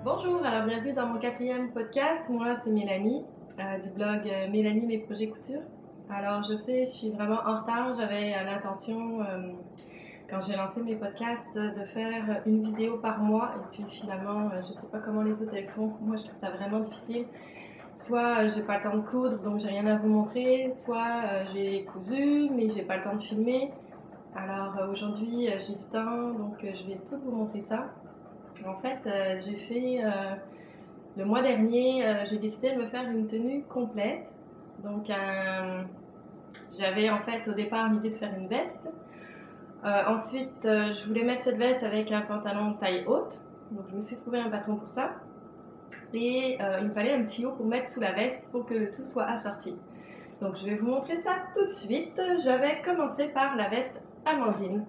Bonjour, alors bienvenue dans mon quatrième podcast. Moi, c'est Mélanie du blog Mélanie Mes Projets Couture. Alors, je sais, je suis vraiment en retard. J'avais l'intention, quand j'ai lancé mes podcasts, de faire une vidéo par mois. Et puis finalement, je ne sais pas comment les autres elles font. Moi, je trouve ça vraiment difficile. Soit j'ai pas le temps de coudre, donc j'ai rien à vous montrer. Soit j'ai cousu, mais j'ai pas le temps de filmer. Alors aujourd'hui, j'ai du temps, donc je vais tout vous montrer ça. En fait, j'ai fait le mois dernier, j'ai décidé de me faire une tenue complète. Donc, j'avais en fait au départ l'idée de faire une veste. Ensuite, je voulais mettre cette veste avec un pantalon taille haute. Donc, je me suis trouvé un patron pour ça. Et il me fallait un petit haut pour mettre sous la veste pour que le tout soit assorti. Donc, je vais vous montrer ça tout de suite. J'avais commencé par la veste Amandine.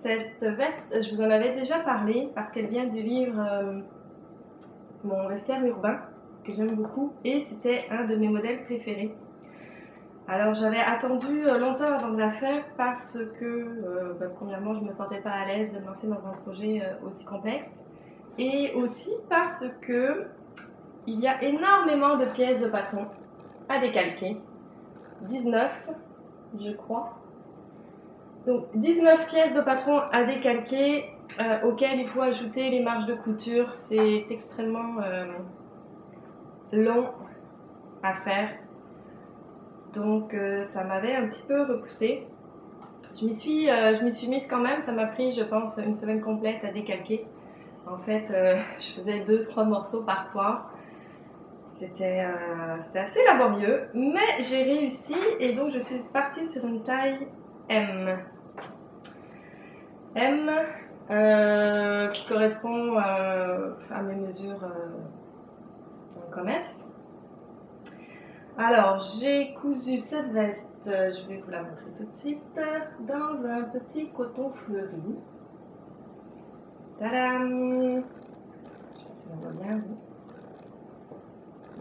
Cette veste, je vous en avais déjà parlé parce qu'elle vient du livre Mon vestiaire urbain, que j'aime beaucoup, et c'était un de mes modèles préférés. Alors j'avais attendu longtemps avant de la faire parce que premièrement je ne me sentais pas à l'aise de me lancer dans un projet aussi complexe, et aussi parce que il y a énormément de pièces de patron à décalquer, 19 je crois. Donc 19 pièces de patron à décalquer auxquelles il faut ajouter les marges de couture. C'est extrêmement long à faire. Donc ça m'avait un petit peu repoussée. Je m'y suis mise quand même, ça m'a pris je pense une semaine complète à décalquer. En fait, je faisais 2-3 morceaux par soir. C'était assez laborieux, mais j'ai réussi et donc je suis partie sur une taille M. M qui correspond à mes mesures dans le commerce. Alors, j'ai cousu cette veste, je vais vous la montrer tout de suite, dans un petit coton fleuri. Tadam! Je sais pas si on voit bien.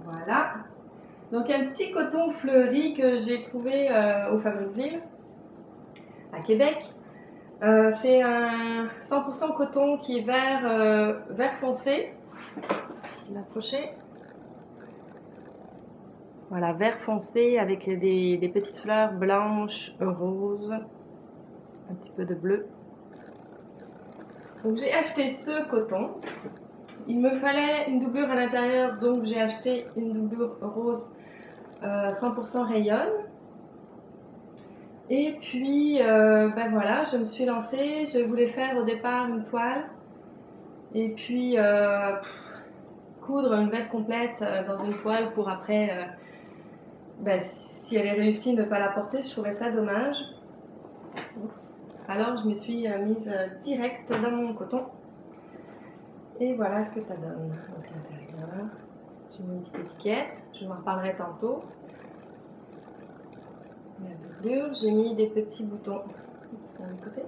Voilà. Donc, un petit coton fleuri que j'ai trouvé au Fabriqueville, à Québec. C'est un 100% coton qui est vert foncé. Je vais l'approcher. Voilà, vert foncé avec des petites fleurs blanches, roses, un petit peu de bleu. Donc j'ai acheté ce coton. Il me fallait une doublure à l'intérieur, donc j'ai acheté une doublure rose 100% rayonne. Et puis ben voilà, je me suis lancée. Je voulais faire au départ une toile et puis coudre une veste complète dans une toile pour après, ben, si elle est réussie, ne pas la porter. Je trouvais ça dommage. Oups. Alors je me suis mise direct dans mon coton. Et voilà ce que ça donne. Donc à l'intérieur, j'ai mis une petite étiquette, je vous en reparlerai tantôt. La doublure, j'ai mis des petits boutons sur le côté.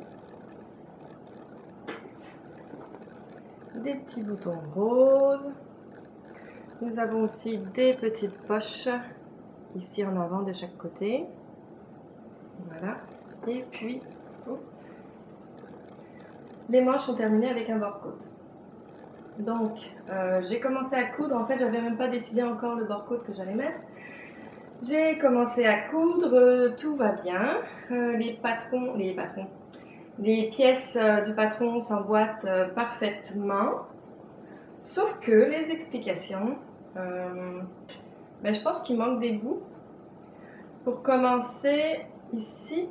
Des petits boutons roses. Nous avons aussi des petites poches ici en avant de chaque côté. Voilà. Et puis, oups, les manches sont terminées avec un bord-côte. Donc, j'ai commencé à coudre. En fait, j'avais même pas décidé encore le bord-côte que j'allais mettre. J'ai commencé à coudre, tout va bien. Les pièces du patron s'emboîtent parfaitement. Sauf que les explications, ben, je pense qu'il manque des bouts. Pour commencer, ici,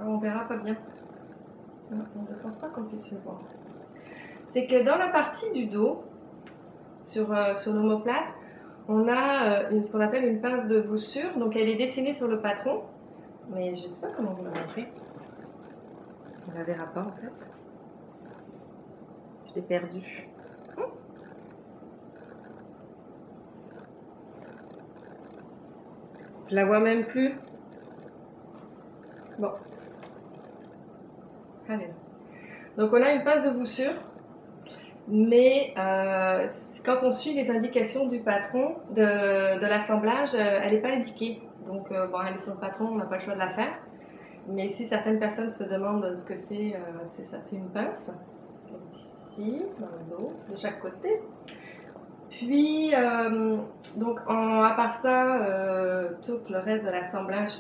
on verra pas bien. Non, je ne pense pas qu'on puisse le voir. C'est que dans la partie du dos, sur l'omoplate, on a ce qu'on appelle une pince de voussure. Donc elle est dessinée sur le patron, mais je ne sais pas comment vous la montrer. On la verra pas en fait. Je l'ai perdue. Je la vois même plus. Bon. Allez. Donc on a une pince de voussure, mais quand on suit les indications du patron de l'assemblage, elle n'est pas indiquée. Donc bon, elle est sur le patron, on n'a pas le choix de la faire. Mais si certaines personnes se demandent ce que c'est ça, c'est une pince. ici, dans le dos, de chaque côté. Puis, donc à part ça, tout le reste de l'assemblage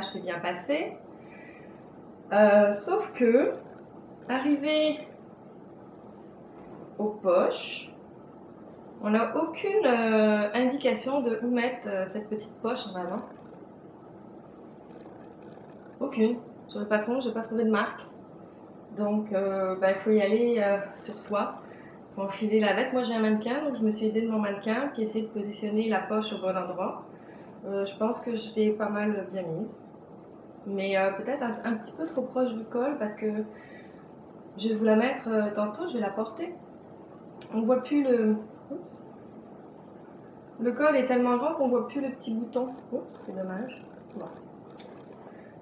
s'est bien passé. Sauf que, arrivé aux poches, on n'a aucune indication de où mettre cette petite poche vraiment. Aucune. Sur le patron, j'ai pas trouvé de marque. Donc, il faut y aller sur soi. Il faut enfiler la veste. Moi, j'ai un mannequin, donc je me suis aidée de mon mannequin puis essayer de positionner la poche au bon endroit. Je pense que je l'ai pas mal bien mise. Mais peut-être un petit peu trop proche du col parce que je vais vous la mettre tantôt, je vais la porter. On voit plus le... Oups. Le col est tellement grand qu'on voit plus le petit bouton. Oups, c'est dommage. Bon.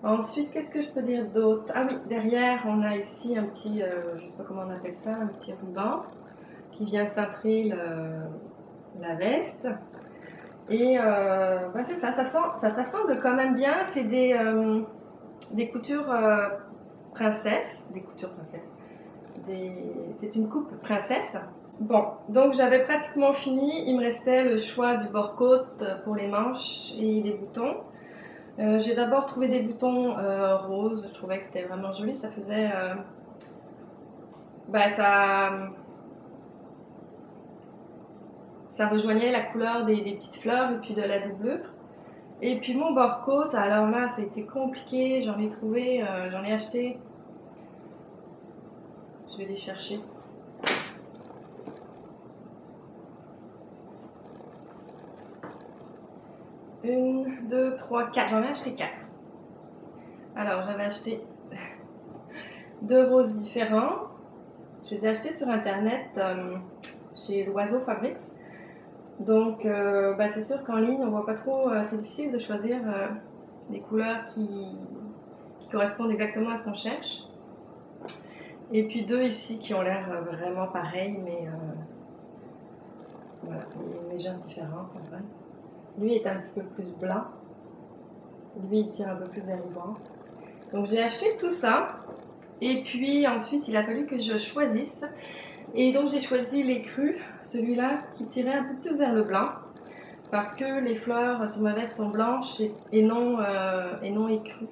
Ensuite, qu'est-ce que je peux dire d'autre? Ah oui, derrière, on a ici un petit, je sais pas comment on appelle ça, un petit ruban qui vient cintrer la veste. Et c'est ça, ça s'assemble quand même bien. C'est des coutures princesse, c'est une coupe princesse. Bon, donc j'avais pratiquement fini. Il me restait le choix du bord-côte pour les manches et les boutons. J'ai d'abord trouvé des boutons roses, je trouvais que c'était vraiment joli, ça faisait... ça rejoignait la couleur des petites fleurs et puis de la doublure. Et puis mon bord-côte, alors là, ça a été compliqué, j'en ai acheté. Je vais les chercher. Une, deux, trois, quatre, j'en ai acheté 4. Alors j'avais acheté 2 roses différents. Je les ai achetés sur internet chez l'Oiseau Fabrics. Donc c'est sûr qu'en ligne on voit pas trop, c'est difficile de choisir des couleurs qui correspondent exactement à ce qu'on cherche. Et puis 2 ici qui ont l'air vraiment pareils, mais voilà, il y a une légère différence en fait. Lui est un petit peu plus blanc, lui il tire un peu plus vers le bord. Donc j'ai acheté tout ça. Et puis ensuite, il a fallu que je choisisse. Et donc j'ai choisi les crus, celui-là qui tirait un peu plus vers le blanc. Parce que les fleurs sur ma veste sont blanches et non écrues.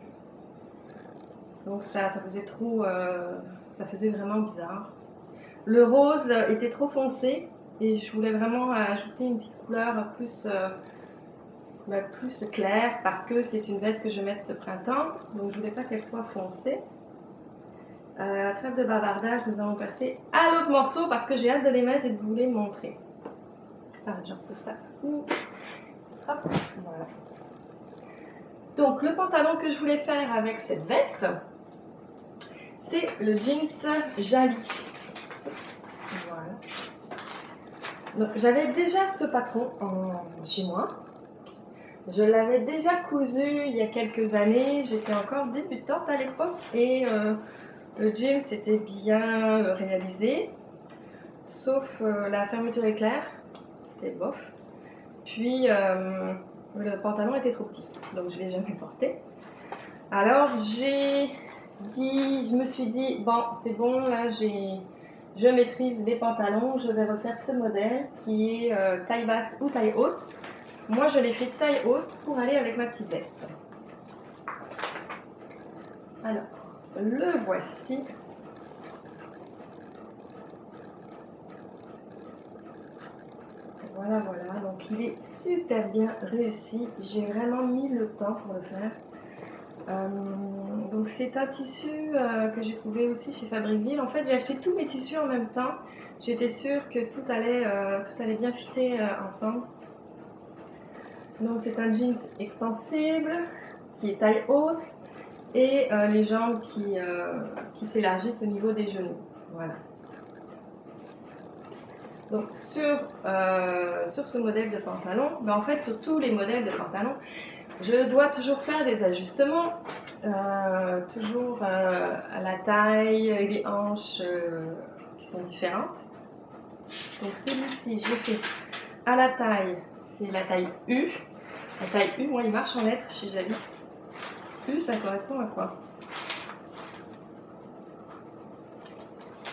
Donc ça faisait trop... ça faisait vraiment bizarre. Le rose était trop foncé. Et je voulais vraiment ajouter une petite couleur plus claire. Parce que c'est une veste que je vais mettre ce printemps. Donc je voulais pas qu'elle soit foncée. Trêve de bavardage, nous allons passer à l'autre morceau parce que j'ai hâte de les mettre et de vous les montrer. Alors, je repose ça. Hop, voilà. Donc, le pantalon que je voulais faire avec cette veste, c'est le jeans Jali. Voilà. Donc, j'avais déjà ce patron chez moi. Je l'avais déjà cousu il y a quelques années. J'étais encore débutante à l'époque et le jean c'était bien réalisé, sauf la fermeture éclair, c'était bof. Puis le pantalon était trop petit, donc je ne l'ai jamais porté. Alors je me suis dit, bon c'est bon, là je maîtrise les pantalons, je vais refaire ce modèle qui est taille basse ou taille haute. Moi je l'ai fait taille haute pour aller avec ma petite veste. Alors, le voici. Voilà, donc il est super bien réussi. J'ai vraiment mis le temps pour le faire. Donc c'est un tissu que j'ai trouvé aussi chez Fabricville. En fait, j'ai acheté tous mes tissus en même temps. J'étais sûre que tout allait bien fitter ensemble. Donc c'est un jeans extensible qui est taille haute et les jambes qui s'élargissent au niveau des genoux. Voilà. Donc sur ce modèle de pantalon, en fait sur tous les modèles de pantalon, je dois toujours faire des ajustements, toujours à la taille et les hanches qui sont différentes. Donc celui-ci, j'ai fait à la taille, c'est la taille U. La taille U, moi il marche en lettres chez Jali. U, ça correspond à quoi?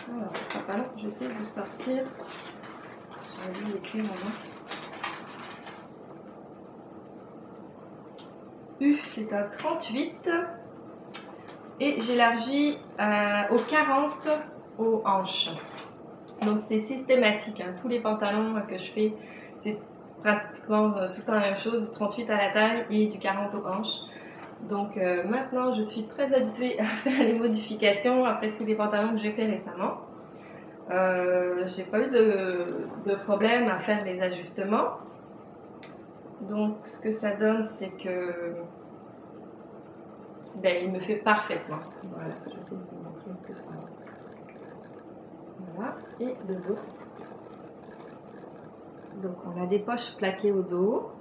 Alors, ce sera pas long, je vais essayer de vous sortir. J'avais dû l'écrire avant. U, c'est un 38. Et j'élargis au 40 aux hanches. Donc c'est systématique, hein. Tous les pantalons que je fais, c'est pratiquement tout le temps la même chose, 38 à la taille et du 40 aux hanches. Donc maintenant je suis très habituée à faire les modifications après tous les pantalons que j'ai fait récemment. J'ai pas eu de problème à faire les ajustements. Donc ce que ça donne, c'est que il me fait parfaitement. Voilà, je vais essayer de vous montrer un peu ça. Voilà, et de dos. Donc on a des poches plaquées au dos.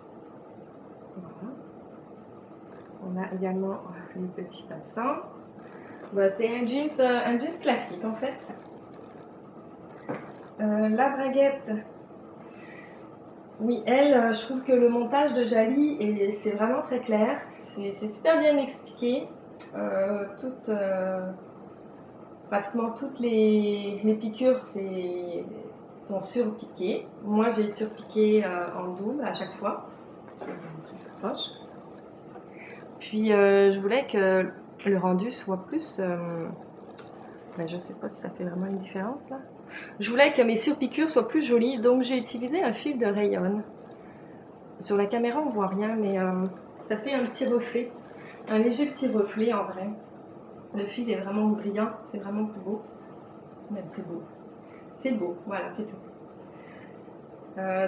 Voilà. On a également les petits passants. C'est un jeans classique en fait. La braguette, oui, elle, je trouve que le montage de Jali, c'est vraiment très clair. C'est super bien expliqué. Pratiquement toutes les piqûres sont surpiquées. Moi, j'ai surpiqué en double à chaque fois. Je vais vous montrer plus proche. Puis, je voulais que le rendu soit plus... je ne sais pas si ça fait vraiment une différence là. Je voulais que mes surpiqûres soient plus jolies, donc j'ai utilisé un fil de rayon. Sur la caméra, on ne voit rien, mais ça fait un petit reflet. Un léger petit reflet en vrai. Le fil est vraiment brillant, c'est vraiment plus beau. Même plus beau. C'est beau, voilà, c'est tout.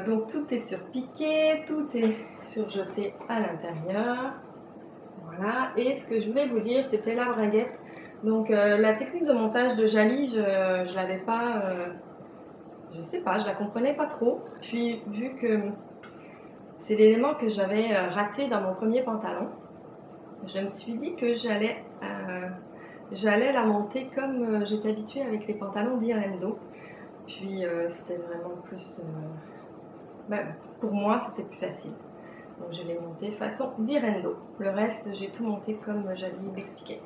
Donc tout est surpiqué, tout est surjeté à l'intérieur. Voilà, et ce que je voulais vous dire, c'était la braguette. Donc la technique de montage de Jali, je l'avais pas, je sais pas, je la comprenais pas trop. Puis vu que c'est l'élément que j'avais raté dans mon premier pantalon, je me suis dit que j'allais la monter comme j'étais habituée avec les pantalons d'Irendo. Puis c'était vraiment plus... pour moi, c'était plus facile. Donc je l'ai monté façon d'Irendo. Le reste, j'ai tout monté comme j'avais expliqué.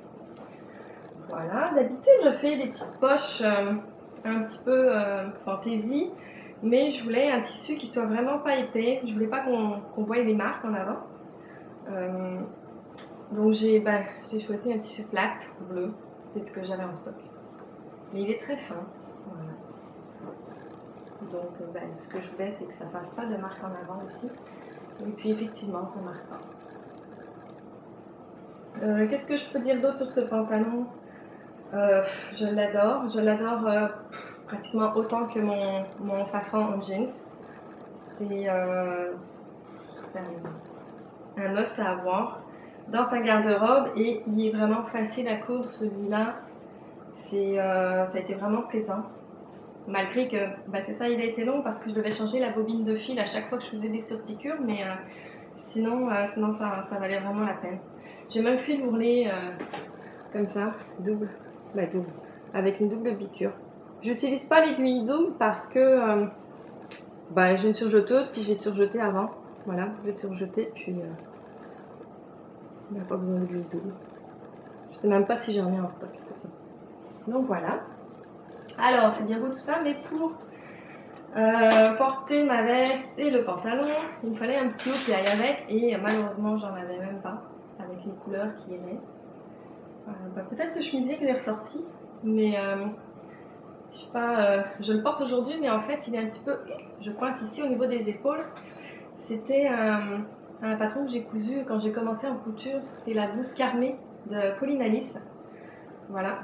Voilà, d'habitude je fais des petites poches un petit peu fantaisie, mais je voulais un tissu qui soit vraiment pas épais. Je voulais pas qu'on voie les marques en avant. Donc j'ai choisi un tissu plate bleu, c'est ce que j'avais en stock. Mais il est très fin. Voilà. Donc ce que je voulais, c'est que ça fasse pas de marque en avant aussi. Et puis effectivement, ça marque pas. Qu'est-ce que je peux dire d'autre sur ce pantalon? Je l'adore pratiquement autant que mon safran en jeans. C'est un must à avoir dans sa garde-robe et il est vraiment facile à coudre celui-là. Ça a été vraiment plaisant. Malgré que, c'est ça, il a été long parce que je devais changer la bobine de fil à chaque fois que je faisais des surpiqûres, mais sinon ça valait vraiment la peine. J'ai même fait l'ourlet comme ça, double, avec une double piqûre. J'utilise pas l'aiguille double parce que j'ai une surjeteuse, puis j'ai surjeté avant. Voilà, je vais surjeter, puis il n'y a pas besoin d'aiguille double. Je sais même pas si j'en ai en stock. Donc voilà. Alors, c'est bien beau tout ça, mais pour porter ma veste et le pantalon, il me fallait un petit haut qui aille avec, et malheureusement, j'en avais même pas, avec une couleur qui irait. Peut-être ce chemisier que j'ai ressorti, mais je sais pas, je le porte aujourd'hui, mais en fait, il est un petit peu, je coince ici au niveau des épaules. C'était un patron que j'ai cousu quand j'ai commencé en couture, c'est la blouse carnée de Pauline Alice. Voilà.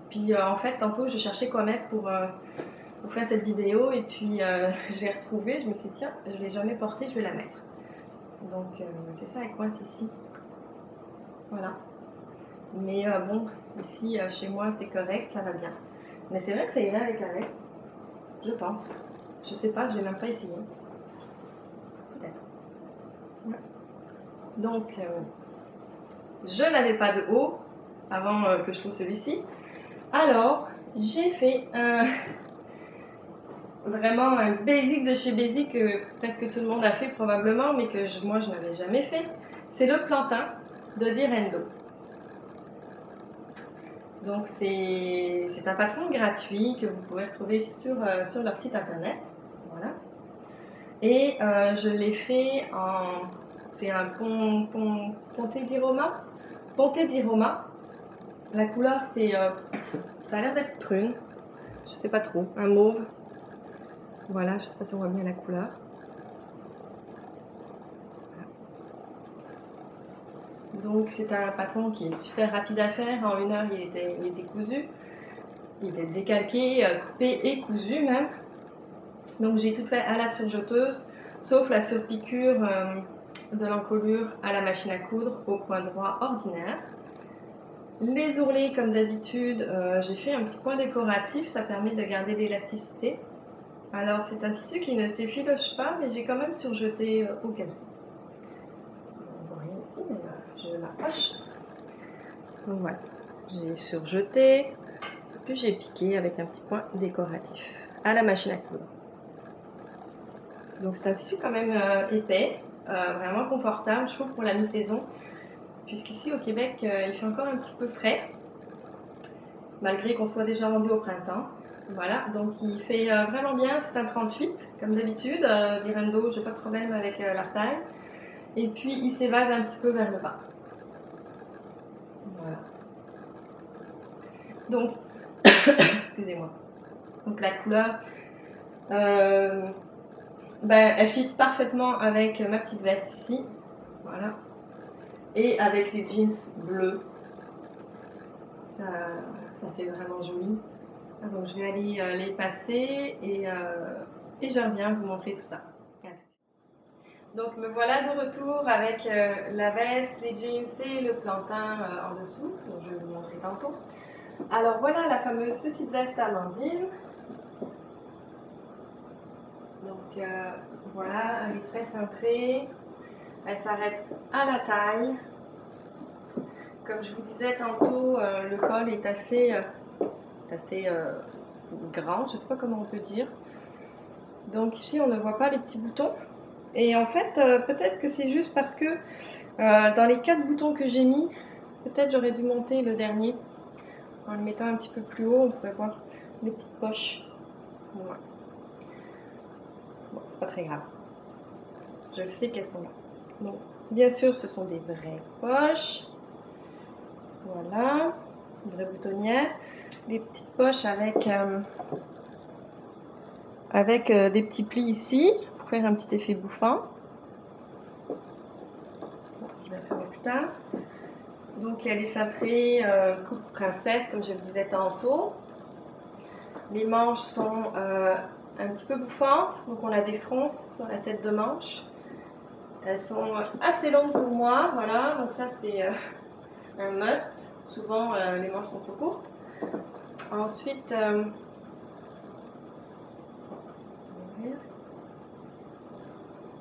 Puis en fait, tantôt, je cherchais quoi mettre pour faire cette vidéo, et puis je l'ai retrouvée, je me suis dit, tiens, je ne l'ai jamais portée, je vais la mettre. Donc c'est ça, elle coince ici. Voilà. Mais bon, ici, chez moi, c'est correct, ça va bien. Mais c'est vrai que ça irait avec la veste, je pense. Je sais pas, je vais même pas essayer. Peut-être. Ouais. Donc, je n'avais pas de haut avant que je trouve celui-ci. Alors, j'ai fait vraiment un basic de chez Basic que presque tout le monde a fait probablement, mais que moi je n'avais jamais fait. C'est le plantain de Direndo. Donc c'est un patron gratuit que vous pouvez retrouver sur leur site internet. Voilà. Et je l'ai fait en... C'est un Ponte di Roma. Ponte di Roma. La couleur, c'est... ça a l'air d'être prune. Je sais pas trop. Un mauve. Voilà, je sais pas si on voit bien la couleur. Donc c'est un patron qui est super rapide à faire. En 1 heure, il était cousu. Il était décalqué, coupé et cousu même. Donc j'ai tout fait à la surjeteuse, sauf la surpiqûre de l'encolure à la machine à coudre au point droit ordinaire. Les ourlets, comme d'habitude, j'ai fait un petit point décoratif, ça permet de garder l'élasticité. Alors c'est un tissu qui ne s'effiloche pas, mais j'ai quand même surjeté au cas où. On voit rien ici, mais je m'approche. Donc voilà, j'ai surjeté, puis j'ai piqué avec un petit point décoratif à la machine à coudre. Donc c'est un tissu quand même épais, vraiment confortable, je trouve, pour la mi-saison, puisqu'ici au Québec, il fait encore un petit peu frais, malgré qu'on soit déjà rendu au printemps. Voilà, donc il fait vraiment bien, c'est un 38, comme d'habitude, Virendo, j'ai pas de problème avec la taille, et puis il s'évase un petit peu vers le bas. Voilà. Donc, excusez-moi, donc la couleur, elle fit parfaitement avec ma petite veste ici, voilà, et avec les jeans bleus. Ça fait vraiment joli. Donc je vais aller les passer et je reviens vous montrer tout ça. Donc me voilà de retour avec la veste, les jeans et le plantain en dessous. Donc je vais vous montrer tantôt. Alors voilà la fameuse petite veste Amandine. Donc voilà, elle est très cintrée. Elle s'arrête à la taille. Comme je vous disais tantôt, le col est assez grand, je ne sais pas comment on peut dire. Donc ici on ne voit pas les petits boutons. Et en fait, peut-être que c'est juste parce que dans les 4 boutons que j'ai mis, peut-être j'aurais dû monter le dernier. En le mettant un petit peu plus haut, on pourrait voir les petites poches. Voilà. Bon, c'est pas très grave. Je le sais qu'elles sont là. Donc, bien sûr, ce sont des vraies poches. Voilà, une vraie boutonnière. Des petites poches avec des petits plis ici pour faire un petit effet bouffant. Bon, je vais le faire plus tard. Donc il y a les cintrés coupe princesse comme je le disais tantôt. Les manches sont un petit peu bouffantes, donc on a des fronces sur la tête de manche. Elles sont assez longues pour moi, voilà, donc ça c'est un must. Souvent les manches sont trop courtes. Ensuite,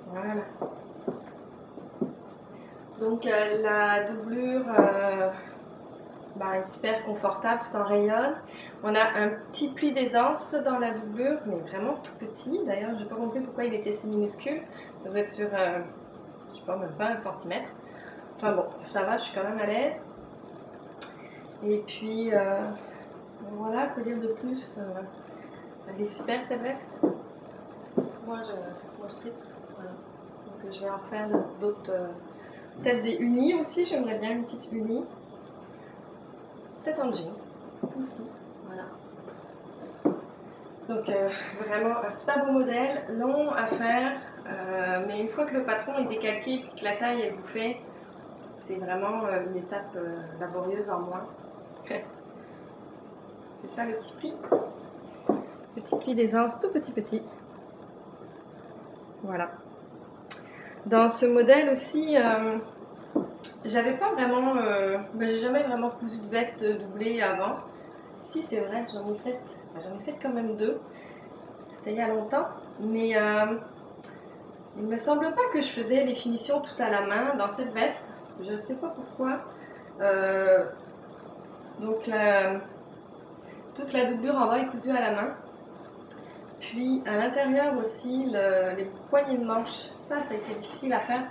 voilà. Donc la doublure est super confortable, tout en rayonne. On a un petit pli d'aisance dans la doublure, mais vraiment tout petit. D'ailleurs, j'ai pas compris pourquoi il était si minuscule. Ça doit être sur, je sais pas, même pas 1 cm. Enfin bon, ça va, je suis quand même à l'aise. Et puis, voilà, quoi dire de plus, elle est super cette veste. Moi je tripe. Voilà. Donc je vais en faire d'autres, peut-être des unis aussi, j'aimerais bien une petite unie. Peut-être en jeans, ici, voilà. Donc vraiment un super beau modèle, long à faire, mais une fois que le patron est décalqué et que la taille est bouffée, c'est vraiment une étape laborieuse en moins. C'est ça le petit pli. Petit pli d'aisance, tout petit. Voilà. Dans ce modèle aussi, j'avais pas vraiment, j'ai jamais vraiment cousu de veste doublée avant. Si c'est vrai, j'en ai fait quand même 2. C'était il y a longtemps, mais il me semble pas que je faisais les finitions tout à la main dans cette veste. Je sais pas pourquoi. Donc toute la doublure en bas est cousue à la main. Puis à l'intérieur aussi, les poignées de manche, ça a été difficile à faire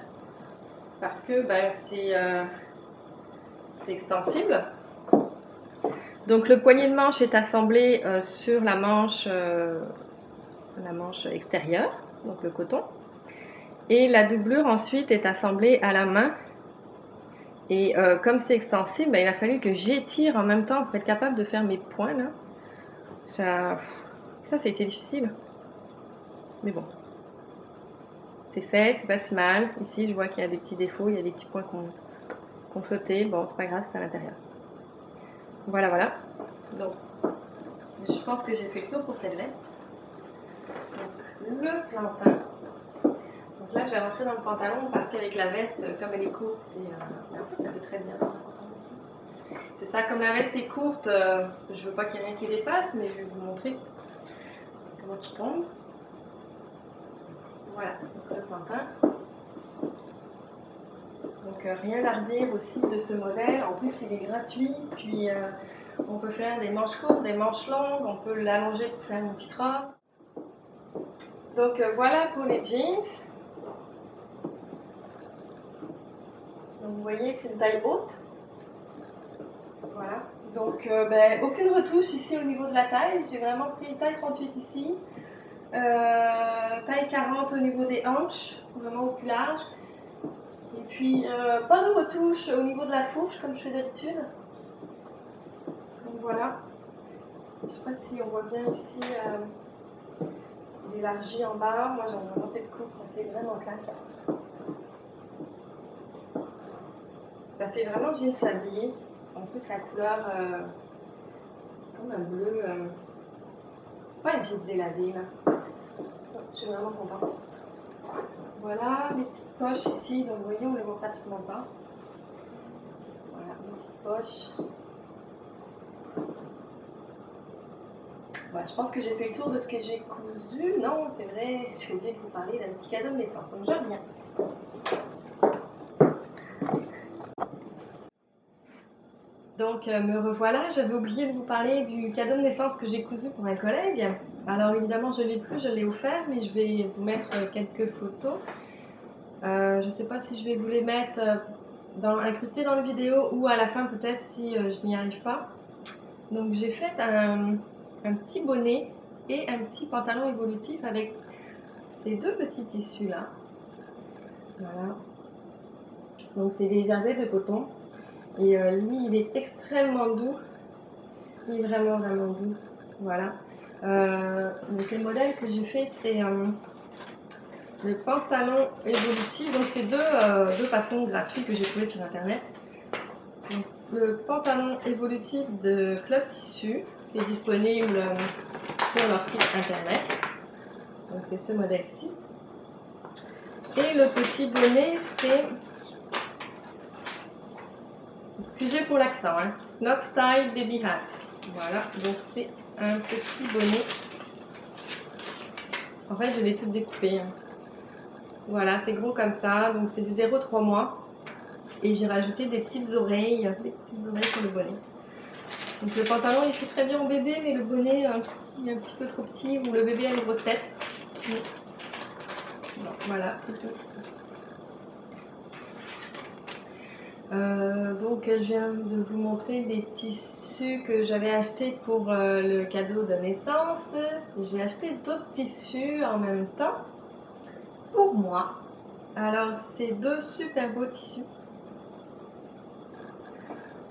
parce que c'est extensible. Donc le poignet de manche est assemblé sur la manche extérieure, donc le coton. Et la doublure ensuite est assemblée à la main. Et comme c'est extensible, ben, il a fallu que j'étire en même temps pour être capable de faire mes points là. Ça a été difficile. Mais bon. C'est fait, c'est pas si mal. Ici, je vois qu'il y a des petits défauts, il y a des petits points qu'on sauté. Bon, c'est pas grave, c'est à l'intérieur. Voilà, voilà. Donc, je pense que j'ai fait le tour pour cette veste. Donc, le plantain. Donc là, je vais rentrer dans le pantalon parce qu'avec la veste, comme elle est courte, mais en fait, ça fait très bien. C'est ça, comme la veste est courte, je veux pas qu'il y ait rien qui dépasse, mais je vais vous montrer comment il tombe. Voilà, donc le plantain. Donc rien à redire aussi de ce modèle. En plus, il est gratuit. Puis on peut faire des manches courtes, des manches longues. On peut l'allonger pour faire une petite robe. Donc voilà pour les jeans. Donc, vous voyez, c'est une taille haute. Voilà. Donc aucune retouche ici au niveau de la taille. J'ai vraiment pris une taille 38 ici. Taille 40 au niveau des hanches, vraiment au plus large. Et puis pas de retouche au niveau de la fourche comme je fais d'habitude. Donc voilà. Je ne sais pas si on voit bien ici l'élargie en bas. Moi j'aime vraiment cette coupe, ça fait vraiment classe. Ça fait vraiment jeans habillé. En plus la couleur comme un bleu. Pas une jeans délavée là. Je suis vraiment contente. Voilà, les petites poches ici, donc vous voyez, on ne les voit pratiquement pas. Voilà, les petites poches. Voilà, je pense que j'ai fait le tour de ce que j'ai cousu. Non, c'est vrai, j'ai oublié de vous parler d'un petit cadeau de naissance, donc je reviens. Donc me revoilà, j'avais oublié de vous parler du cadeau de naissance que j'ai cousu pour un collègue. Alors évidemment je ne l'ai plus, je l'ai offert, mais je vais vous mettre quelques photos. Je ne sais pas si je vais vous les mettre incrustées dans la vidéo ou à la fin peut-être si je n'y arrive pas. Donc j'ai fait un petit bonnet et un petit pantalon évolutif avec ces deux petits tissus là. Voilà. Donc c'est des jerseys de coton. Et lui, il est extrêmement doux. Il est vraiment, vraiment doux. Voilà. Donc le modèle que j'ai fait, c'est le pantalon évolutif. Donc c'est deux patrons gratuits que j'ai trouvés sur internet. Donc, le pantalon évolutif de Club Tissu qui est disponible sur leur site internet. Donc c'est ce modèle-ci. Et le petit bonnet, c'est... Excusez pour l'accent, hein. Not Style Baby Hat. Voilà, donc c'est un petit bonnet. En fait, je l'ai tout découpé. Hein. Voilà, c'est gros comme ça, donc c'est du 0,3 mois. Et j'ai rajouté des petites oreilles sur le bonnet. Donc le pantalon, il fait très bien au bébé, mais le bonnet, il est un petit peu trop petit, ou le bébé a une grosse tête. Bon, voilà, c'est tout. Donc je viens de vous montrer des tissus que j'avais achetés pour le cadeau de naissance. J'ai acheté d'autres tissus en même temps pour moi. Alors c'est deux super beaux tissus.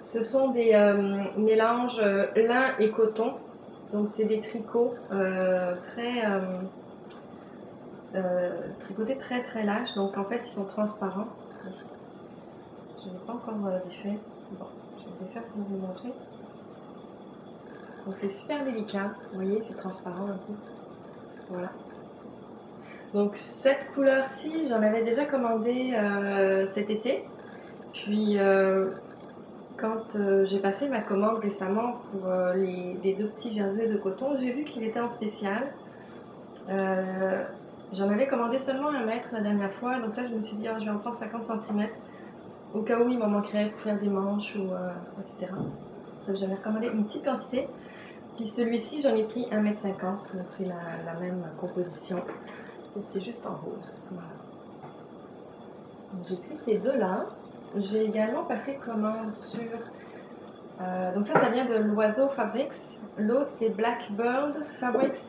Ce sont des mélanges lin et coton. Donc c'est des tricots tricotés très très lâches. Donc en fait ils sont transparents. Je ne les ai pas encore défaits. Bon, je vais les défaire pour vous montrer. Donc c'est super délicat. Vous voyez, c'est transparent un peu. Voilà. Donc cette couleur-ci, j'en avais déjà commandé cet été. Puis quand j'ai passé ma commande récemment pour les deux petits jerseys de coton, j'ai vu qu'il était en spécial. J'en avais commandé seulement 1 mètre la dernière fois, donc là je me suis dit je vais en prendre 50 cm au cas où il m'en manquerait pour faire des manches ou etc. Donc j'en ai recommandé une petite quantité. Puis celui-ci j'en ai pris 1,50 m, donc c'est la même composition, sauf c'est juste en rose. Voilà. J'ai pris ces deux-là. J'ai également passé commande sur Donc ça vient de l'Oiseau Fabrics. L'autre, c'est Blackbird Fabrics.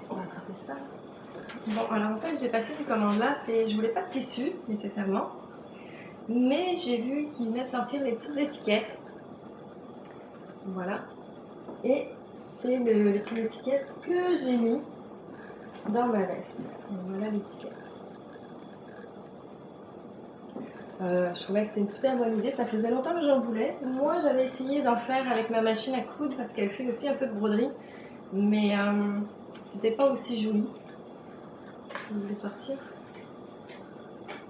On va attraper ça. Bon, alors en fait, j'ai passé une commande là. Je voulais pas de tissu, nécessairement. Mais j'ai vu qu'ils venaient de sortir les petites étiquettes. Voilà. Et c'est les petites étiquettes que j'ai mis dans ma veste. Donc, voilà l'étiquette. Je trouvais que c'était une super bonne idée. Ça faisait longtemps que j'en voulais. Moi, j'avais essayé d'en faire avec ma machine à coudre parce qu'elle fait aussi un peu de broderie. Mais c'était pas aussi joli. Je vais sortir.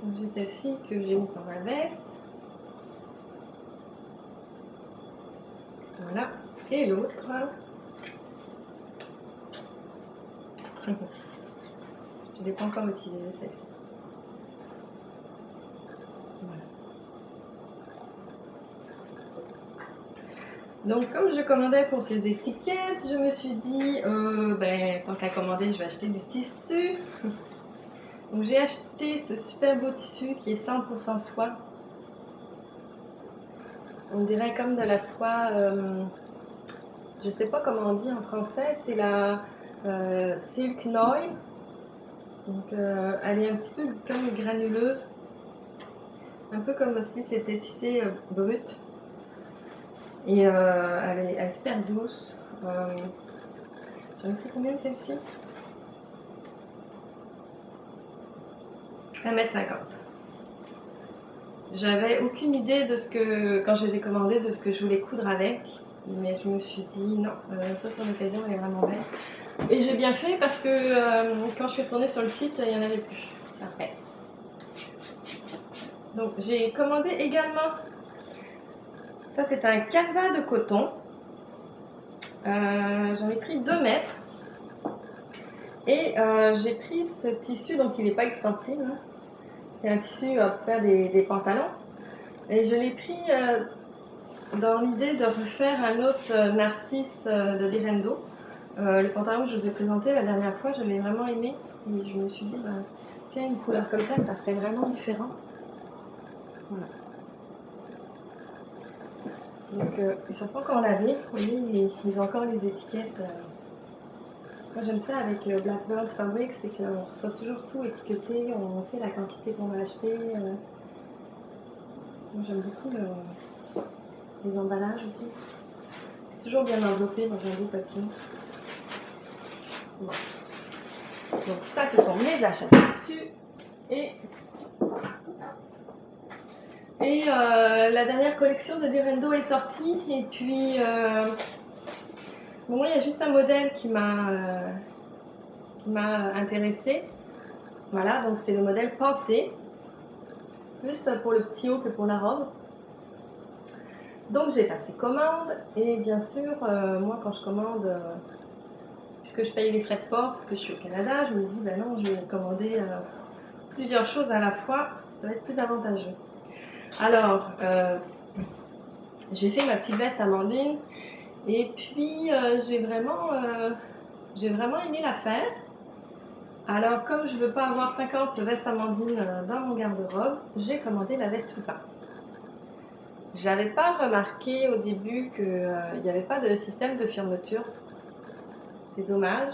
Donc j'ai celle-ci que j'ai mise sur ma veste. Voilà. Et l'autre. Je ne l'ai pas encore utilisée celle-ci. Voilà. Donc comme je commandais pour ces étiquettes, je me suis dit, tant qu'à commander, je vais acheter du tissu. Donc j'ai acheté ce super beau tissu qui est 100% soie. On dirait comme de la soie, je ne sais pas comment on dit en français, c'est la silk noil. Donc elle est un petit peu comme granuleuse, un peu comme si c'était tissé brut. Et elle est super douce. J'en ai pris combien de celle-ci? 1,50 m. J'avais aucune idée de ce que, quand je les ai commandées, de ce que je voulais coudre avec. Mais je me suis dit non, ça sur l'occasion elle est vraiment belle. Et j'ai bien fait parce que quand je suis retournée sur le site, il n'y en avait plus après. Donc j'ai commandé également, ça c'est un canevas de coton. J'en ai pris 2 mètres. Et j'ai pris ce tissu, donc il n'est pas extensible. Hein. C'est un tissu pour faire des pantalons. Et je l'ai pris dans l'idée de refaire un autre Narcisse de Direndo. Le pantalon que je vous ai présenté la dernière fois, je l'ai vraiment aimé. Et je me suis dit, tiens, une couleur comme ça ferait vraiment différent. Voilà. Donc, ils ne sont pas encore lavés. Vous voyez, ils ont encore les étiquettes. Moi, j'aime ça avec Blackbird Fabrics, c'est qu'on reçoit toujours tout étiqueté, on sait la quantité qu'on va acheter. Moi, j'aime beaucoup les emballages aussi. C'est toujours bien enveloppé dans un beau papier. Bon. Donc ça, ce sont mes achats de tissu. Et la dernière collection de Direndo est sortie. Et puis, bon, il y a juste un modèle qui m'a intéressée. Voilà, donc c'est le modèle Pensée. Plus pour le petit haut que pour la robe. Donc j'ai passé commande. Et bien sûr, moi quand je commande... puisque je paye les frais de port, parce que je suis au Canada, je me dis, ben non, je vais commander plusieurs choses à la fois, ça va être plus avantageux. Alors, j'ai fait ma petite veste Amandine, et puis j'ai vraiment aimé la faire. Alors, comme je ne veux pas avoir 50 vestes Amandine dans mon garde-robe, j'ai commandé la veste Lupin. J'avais pas remarqué au début qu'il n'y avait pas de système de fermeture. C'est dommage.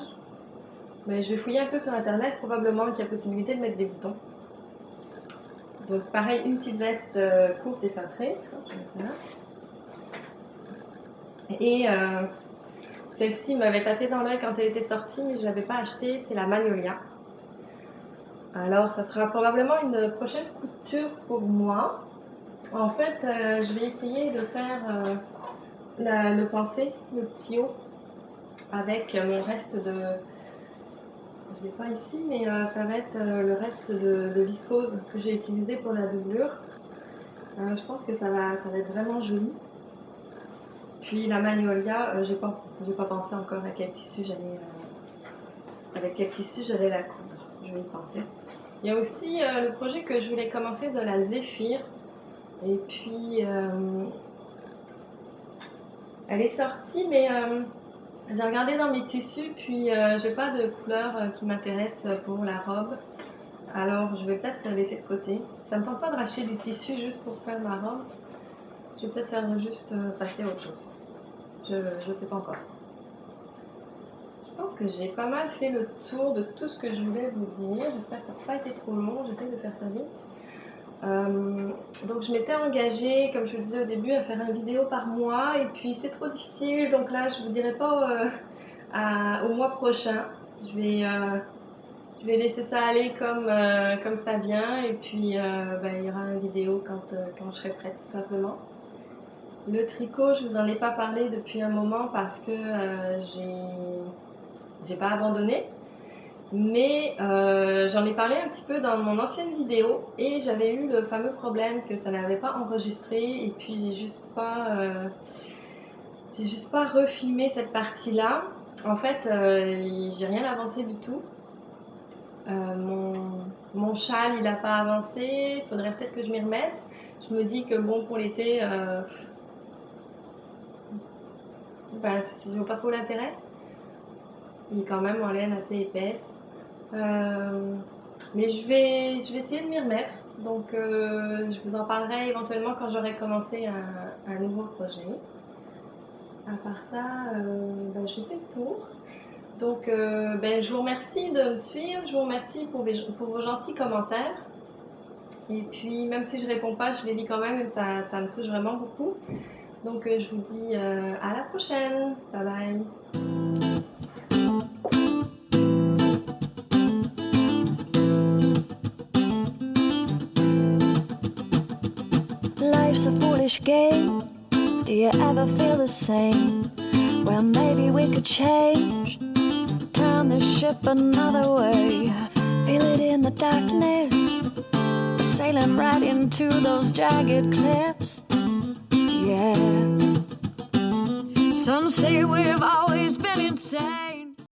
Mais je vais fouiller un peu sur internet, probablement qu'il y a possibilité de mettre des boutons. Donc pareil, une petite veste courte et cintrée. Et celle-ci m'avait tapé dans l'œil quand elle était sortie, mais je ne l'avais pas achetée, c'est la Magnolia. Alors ça sera probablement une prochaine couture pour moi. En fait, je vais essayer de faire le pensée, le petit haut, avec mon reste de... Je ne l'ai pas ici, mais ça va être le reste de viscose que j'ai utilisé pour la doublure. Je pense que ça va être vraiment joli. Puis la Magnolia, j'ai pas pensé encore à quel tissu avec quel tissu j'allais la coudre. Je vais y penser. Il y a aussi le projet que je voulais commencer de la Zéphyr. Et puis elle est sortie, mais j'ai regardé dans mes tissus, puis j'ai pas de couleur qui m'intéresse pour la robe. Alors je vais peut-être la laisser de côté. Ça me tente pas de racheter du tissu juste pour faire ma robe. Je vais peut-être faire juste passer à autre chose. Je sais pas encore. Je pense que j'ai pas mal fait le tour de tout ce que je voulais vous dire. J'espère que ça n'a pas été trop long. J'essaie de faire ça vite. Donc je m'étais engagée, comme je le disais au début, à faire une vidéo par mois. Et puis c'est trop difficile. Donc là, je vous dirai pas au mois prochain. Je vais laisser ça aller comme ça vient. Et puis il y aura une vidéo quand je serai prête, tout simplement. Le tricot, je vous en ai pas parlé depuis un moment parce que j'ai pas abandonné, mais j'en ai parlé un petit peu dans mon ancienne vidéo et j'avais eu le fameux problème que ça n'avait pas enregistré et puis j'ai juste pas refilmé cette partie-là. En fait, j'ai rien avancé du tout. Mon châle, il a pas avancé. Il faudrait peut-être que je m'y remette. Je me dis que bon, pour l'été, je vois pas trop l'intérêt. Il est quand même en laine assez épaisse. Mais je vais essayer de m'y remettre. Donc je vous en parlerai éventuellement quand j'aurai commencé un nouveau projet. À part ça, j'ai fait le tour. Donc je vous remercie de me suivre. Je vous remercie pour vos gentils commentaires. Et puis même si je réponds pas, je les lis quand même et ça me touche vraiment beaucoup. Donc je vous dis à la prochaine. Bye bye. Life's a foolish game. Do you ever feel the same? Well, maybe we could change, turn the ship another way. Feel it in the darkness. We're sailing right into those jagged cliffs. Yeah. Some say we've always been insane.